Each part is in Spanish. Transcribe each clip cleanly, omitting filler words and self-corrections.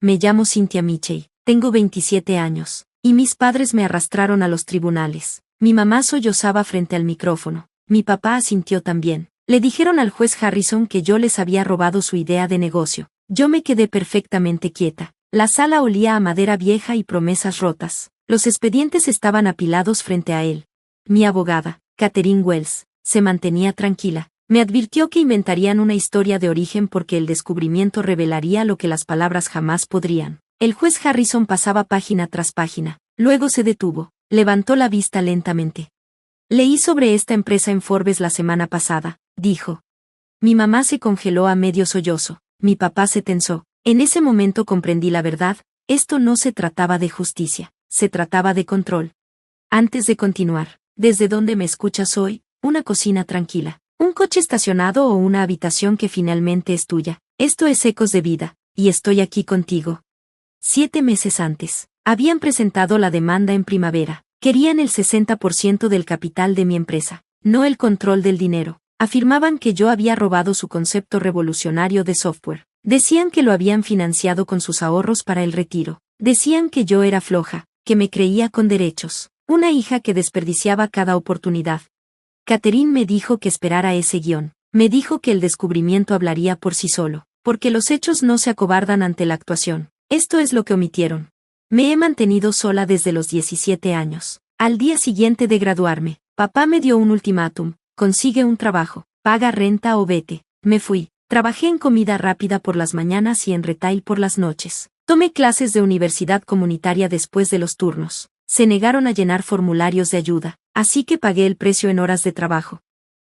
Me llamo Cynthia Michey, tengo 27 años, y mis padres me arrastraron a los tribunales. Mi mamá sollozaba frente al micrófono. Mi papá asintió también. Le dijeron al juez Harrison que yo les había robado su idea de negocio. Yo me quedé perfectamente quieta. La sala olía a madera vieja y promesas rotas. Los expedientes estaban apilados frente a él. Mi abogada, Catherine Wells, se mantenía tranquila. Me advirtió que inventarían una historia de origen porque el descubrimiento revelaría lo que las palabras jamás podrían. El juez Harrison pasaba página tras página. Luego se detuvo. Levantó la vista lentamente. Leí sobre esta empresa en Forbes la semana pasada, dijo. Mi mamá se congeló a medio sollozo. Mi papá se tensó. En ese momento comprendí la verdad. Esto no se trataba de justicia. Se trataba de control. Antes de continuar, ¿desde dónde me escuchas hoy? Una cocina tranquila. Un coche estacionado o una habitación que finalmente es tuya. Esto es Ecos de Vida, y estoy aquí contigo. 7 meses antes, habían presentado la demanda en primavera. Querían el 60% del capital de mi empresa, no el control del dinero. Afirmaban que yo había robado su concepto revolucionario de software. Decían que lo habían financiado con sus ahorros para el retiro. Decían que yo era floja, que me creía con derechos. Una hija que desperdiciaba cada oportunidad. Catherine me dijo que esperara ese guión. Me dijo que el descubrimiento hablaría por sí solo, porque los hechos no se acobardan ante la actuación. Esto es lo que omitieron. Me he mantenido sola desde los 17 años. Al día siguiente de graduarme, papá me dio un ultimátum: consigue un trabajo, paga renta o vete. Me fui. Trabajé en comida rápida por las mañanas y en retail por las noches. Tomé clases de universidad comunitaria después de los turnos. Se negaron a llenar formularios de ayuda, así que pagué el precio en horas de trabajo.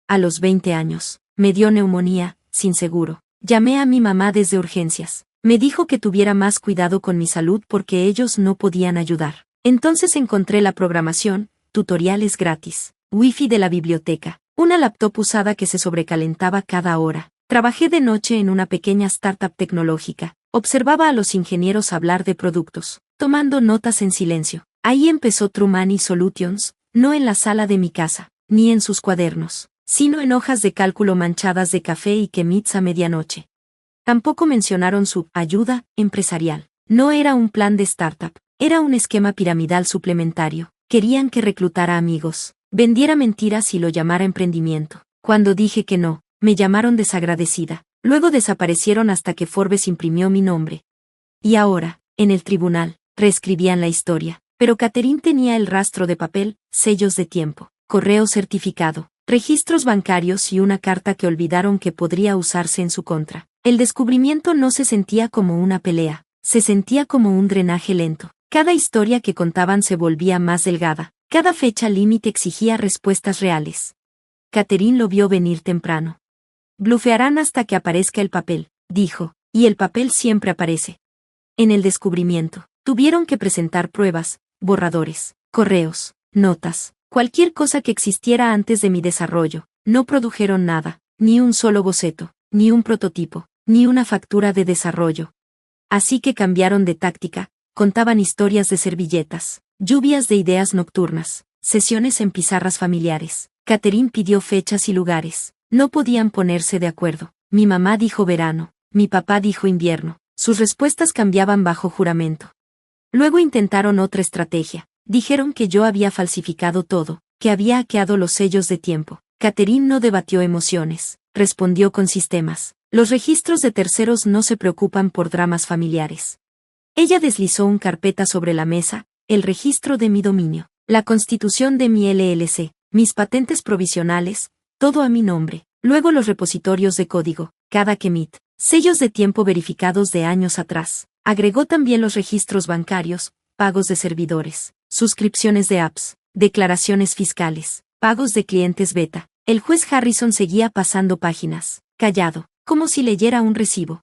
A los 20 años, me dio neumonía, sin seguro. Llamé a mi mamá desde urgencias. Me dijo que tuviera más cuidado con mi salud porque ellos no podían ayudar. Entonces encontré la programación, tutoriales gratis, wifi de la biblioteca, una laptop usada que se sobrecalentaba cada hora. Trabajé de noche en una pequeña startup tecnológica. Observaba a los ingenieros hablar de productos, tomando notas en silencio. Ahí empezó True Money Solutions, no en la sala de mi casa, ni en sus cuadernos, sino en hojas de cálculo manchadas de café y quemits a medianoche. Tampoco mencionaron su ayuda empresarial. No era un plan de startup, era un esquema piramidal suplementario. Querían que reclutara amigos, vendiera mentiras y lo llamara emprendimiento. Cuando dije que no, me llamaron desagradecida. Luego desaparecieron hasta que Forbes imprimió mi nombre. Y ahora, en el tribunal, reescribían la historia. Pero Catherine tenía el rastro de papel, sellos de tiempo, correo certificado, registros bancarios y una carta que olvidaron que podría usarse en su contra. El descubrimiento no se sentía como una pelea, se sentía como un drenaje lento. Cada historia que contaban se volvía más delgada, cada fecha límite exigía respuestas reales. Catherine lo vio venir temprano. Blufearán hasta que aparezca el papel, dijo, y el papel siempre aparece. En el descubrimiento, tuvieron que presentar pruebas, borradores, correos, notas, cualquier cosa que existiera antes de mi desarrollo. No produjeron nada, ni un solo boceto, ni un prototipo, ni una factura de desarrollo. Así que cambiaron de táctica, contaban historias de servilletas, lluvias de ideas nocturnas, sesiones en pizarras familiares. Catherine pidió fechas y lugares. No podían ponerse de acuerdo. Mi mamá dijo verano, mi papá dijo invierno. Sus respuestas cambiaban bajo juramento. Luego intentaron otra estrategia. Dijeron que yo había falsificado todo, que había hackeado los sellos de tiempo. Catherine no debatió emociones, respondió con sistemas. Los registros de terceros no se preocupan por dramas familiares. Ella deslizó un carpeta sobre la mesa, el registro de mi dominio, la constitución de mi LLC, mis patentes provisionales, todo a mi nombre. Luego los repositorios de código, cada commit, sellos de tiempo verificados de años atrás. Agregó también los registros bancarios, pagos de servidores, suscripciones de apps, declaraciones fiscales, pagos de clientes beta. El juez Harrison seguía pasando páginas, callado, como si leyera un recibo.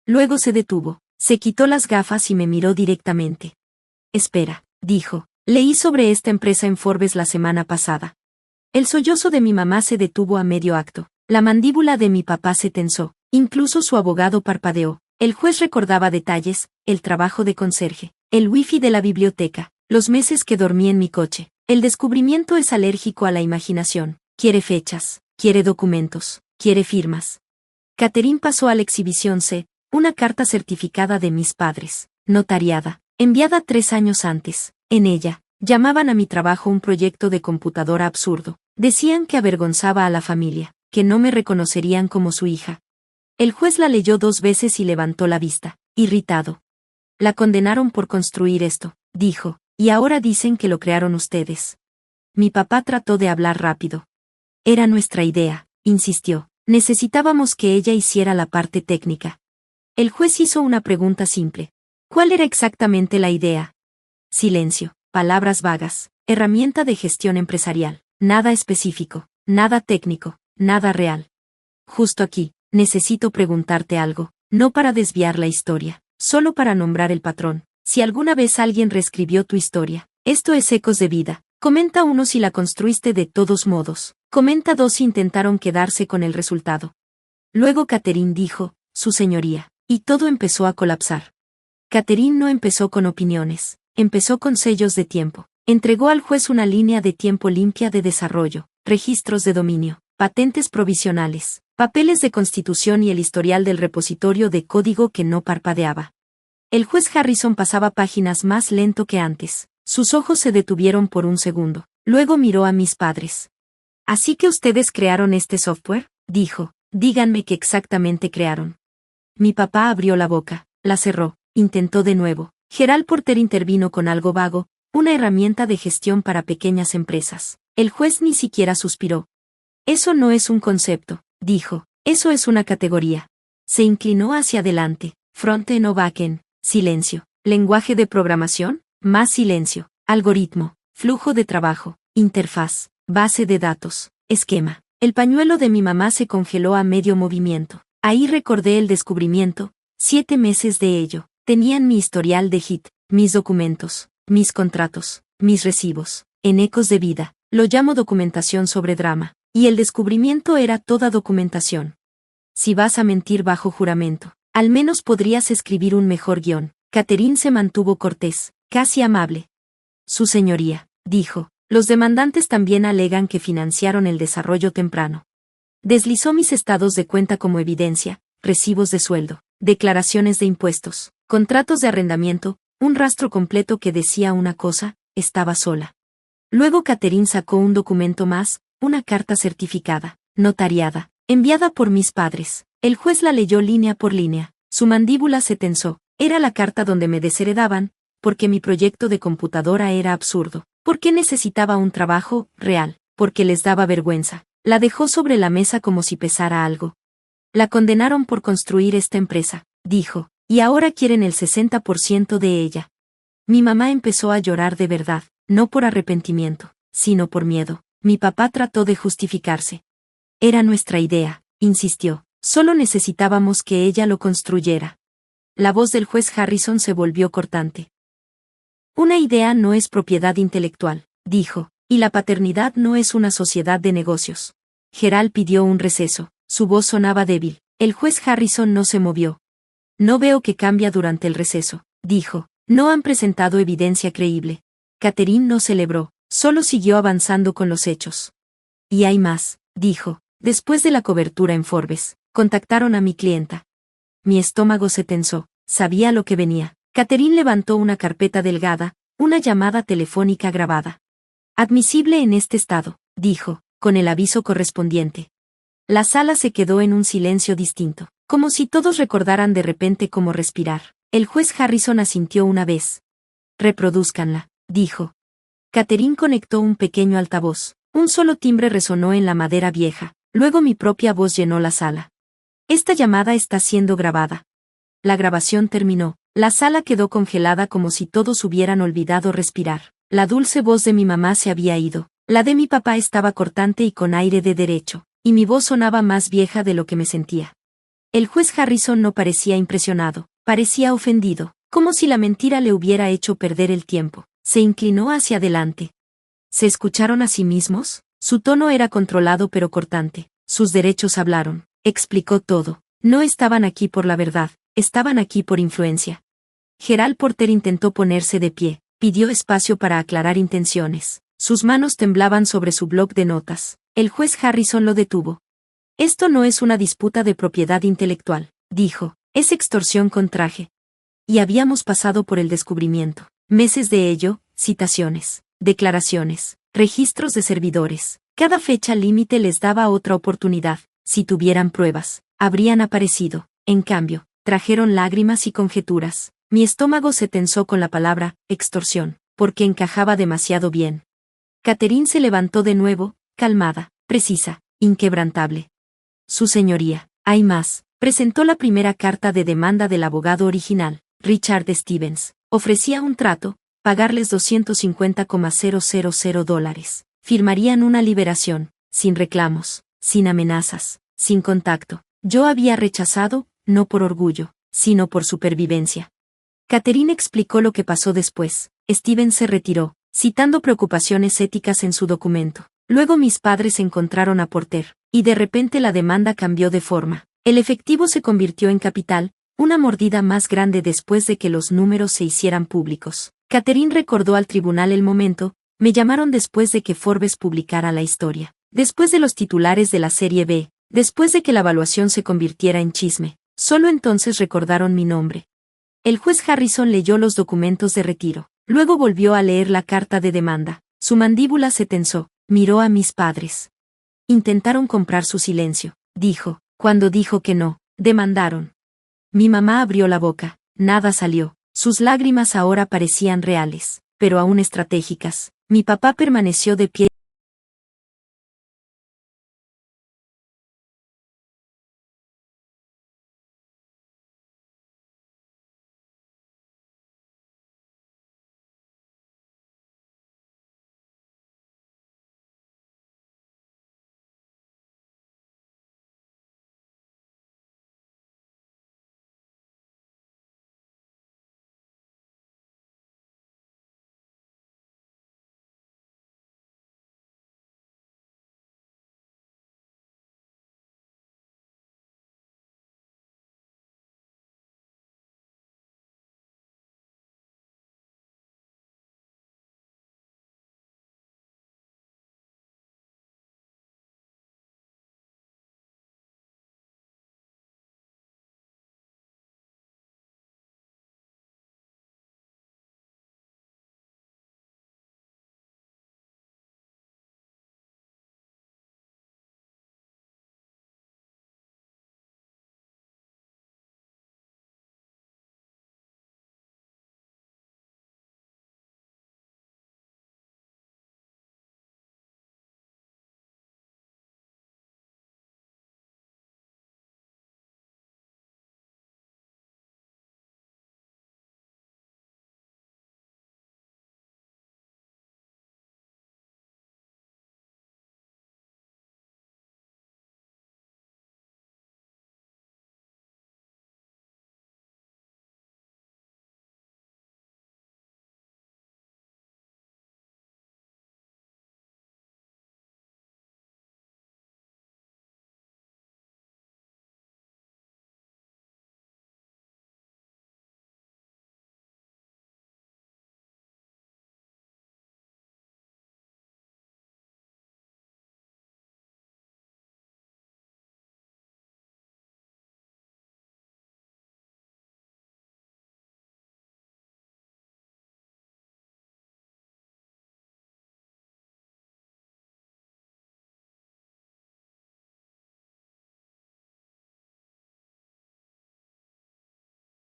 Luego se detuvo, se quitó las gafas y me miró directamente. Espera, dijo, leí sobre esta empresa en Forbes la semana pasada. El sollozo de mi mamá se detuvo a medio acto. La mandíbula de mi papá se tensó, incluso su abogado parpadeó. El juez recordaba detalles, el trabajo de conserje, el wifi de la biblioteca, los meses que dormí en mi coche. El descubrimiento es alérgico a la imaginación. Quiere fechas, quiere documentos, quiere firmas. Catherine pasó a la exhibición C, una carta certificada de mis padres, notariada, enviada 3 años antes. En ella, llamaban a mi trabajo un proyecto de computadora absurdo. Decían que avergonzaba a la familia, que no me reconocerían como su hija. El juez la leyó 2 veces y levantó la vista, irritado. La condenaron por construir esto, dijo, y ahora dicen que lo crearon ustedes. Mi papá trató de hablar rápido. Era nuestra idea, insistió. Necesitábamos que ella hiciera la parte técnica. El juez hizo una pregunta simple. ¿Cuál era exactamente la idea? Silencio, palabras vagas, herramienta de gestión empresarial, nada específico, nada técnico, nada real. Justo aquí, necesito preguntarte algo, no para desviar la historia, solo para nombrar el patrón. Si alguna vez alguien reescribió tu historia, esto es Ecos de Vida. Comenta 1 si la construiste de todos modos. Comenta 2 si intentaron quedarse con el resultado. Luego Catherine dijo, su señoría, y todo empezó a colapsar. Catherine no empezó con opiniones, empezó con sellos de tiempo. Entregó al juez una línea de tiempo limpia de desarrollo, registros de dominio, patentes provisionales, papeles de constitución y el historial del repositorio de código que no parpadeaba. El juez Harrison pasaba páginas más lento que antes. Sus ojos se detuvieron por un segundo. Luego miró a mis padres. ¿Así que ustedes crearon este software? Dijo. Díganme qué exactamente crearon. Mi papá abrió la boca, la cerró, intentó de nuevo. Gerald Porter intervino con algo vago, una herramienta de gestión para pequeñas empresas. El juez ni siquiera suspiró. Eso no es un concepto, dijo. Eso es una categoría. Se inclinó hacia adelante. Front-end o back-end. Silencio. ¿Lenguaje de programación? Más silencio. Algoritmo. Flujo de trabajo. Interfaz. Base de datos. Esquema. El pañuelo de mi mamá se congeló a medio movimiento. Ahí recordé el descubrimiento. 7 meses de ello. Tenían mi historial de HIT, mis documentos, mis contratos, mis recibos. En Ecos de Vida, lo llamo documentación sobre drama. Y el descubrimiento era toda documentación. Si vas a mentir bajo juramento, al menos podrías escribir un mejor guión. Catherine se mantuvo cortés, casi amable. Su señoría, dijo, los demandantes también alegan que financiaron el desarrollo temprano. Deslizó mis estados de cuenta como evidencia, recibos de sueldo, declaraciones de impuestos, contratos de arrendamiento, un rastro completo que decía una cosa, estaba sola. Luego Catherine sacó un documento más, una carta certificada, notariada, enviada por mis padres. El juez la leyó línea por línea, su mandíbula se tensó. Era la carta donde me desheredaban, porque mi proyecto de computadora era absurdo, porque necesitaba un trabajo real, porque les daba vergüenza. La dejó sobre la mesa como si pesara algo. La condenaron por construir esta empresa, dijo, y ahora quieren el 60% de ella. Mi mamá empezó a llorar de verdad, no por arrepentimiento, sino por miedo. Mi papá trató de justificarse. Era nuestra idea, insistió, solo necesitábamos que ella lo construyera. La voz del juez Harrison se volvió cortante. Una idea no es propiedad intelectual, dijo, y la paternidad no es una sociedad de negocios. Gerald pidió un receso, su voz sonaba débil. El juez Harrison no se movió. No veo que cambia durante el receso, dijo, no han presentado evidencia creíble. Catherine no celebró, solo siguió avanzando con los hechos. Y hay más, dijo, después de la cobertura en Forbes, contactaron a mi clienta. Mi estómago se tensó, sabía lo que venía. Catherine levantó una carpeta delgada, una llamada telefónica grabada. Admisible en este estado, dijo, con el aviso correspondiente. La sala se quedó en un silencio distinto, como si todos recordaran de repente cómo respirar. El juez Harrison asintió una vez. Reprodúzcanla, dijo. Catherine conectó un pequeño altavoz. Un solo timbre resonó en la madera vieja, luego mi propia voz llenó la sala. Esta llamada está siendo grabada. La grabación terminó. La sala quedó congelada como si todos hubieran olvidado respirar. La dulce voz de mi mamá se había ido. La de mi papá estaba cortante y con aire de derecho, y mi voz sonaba más vieja de lo que me sentía. El juez Harrison no parecía impresionado, parecía ofendido, como si la mentira le hubiera hecho perder el tiempo. Se inclinó hacia adelante. ¿Se escucharon a sí mismos? Su tono era controlado pero cortante. Sus derechos hablaron. Explicó todo. No estaban aquí por la verdad, estaban aquí por influencia. Gerald Porter intentó ponerse de pie, pidió espacio para aclarar intenciones. Sus manos temblaban sobre su bloc de notas. El juez Harrison lo detuvo. Esto no es una disputa de propiedad intelectual, dijo. Es extorsión con traje. Y habíamos pasado por el descubrimiento. Meses de ello, citaciones, declaraciones, registros de servidores. Cada fecha límite les daba otra oportunidad. Si tuvieran pruebas, habrían aparecido. En cambio, trajeron lágrimas y conjeturas. Mi estómago se tensó con la palabra extorsión, porque encajaba demasiado bien. Catherine se levantó de nuevo, calmada, precisa, inquebrantable. Su señoría, hay más. Presentó la primera carta de demanda del abogado original, Richard Stevens. Ofrecía un trato, pagarles $250,000. Firmarían una liberación, sin reclamos, sin amenazas, sin contacto. Yo había rechazado, no por orgullo, sino por supervivencia. Catherine explicó lo que pasó después. Stevens se retiró, citando preocupaciones éticas en su documento. Luego mis padres encontraron a Porter, y de repente la demanda cambió de forma. El efectivo se convirtió en capital, una mordida más grande después de que los números se hicieran públicos. Catherine recordó al tribunal el momento, me llamaron después de que Forbes publicara la historia, después de los titulares de la serie B, después de que la evaluación se convirtiera en chisme. Solo entonces recordaron mi nombre. El juez Harrison leyó los documentos de retiro, luego volvió a leer la carta de demanda. Su mandíbula se tensó, miró a mis padres. Intentaron comprar su silencio, dijo. Cuando dijo que no, demandaron. Mi mamá abrió la boca, nada salió. Sus lágrimas ahora parecían reales, pero aún estratégicas. Mi papá permaneció de pie.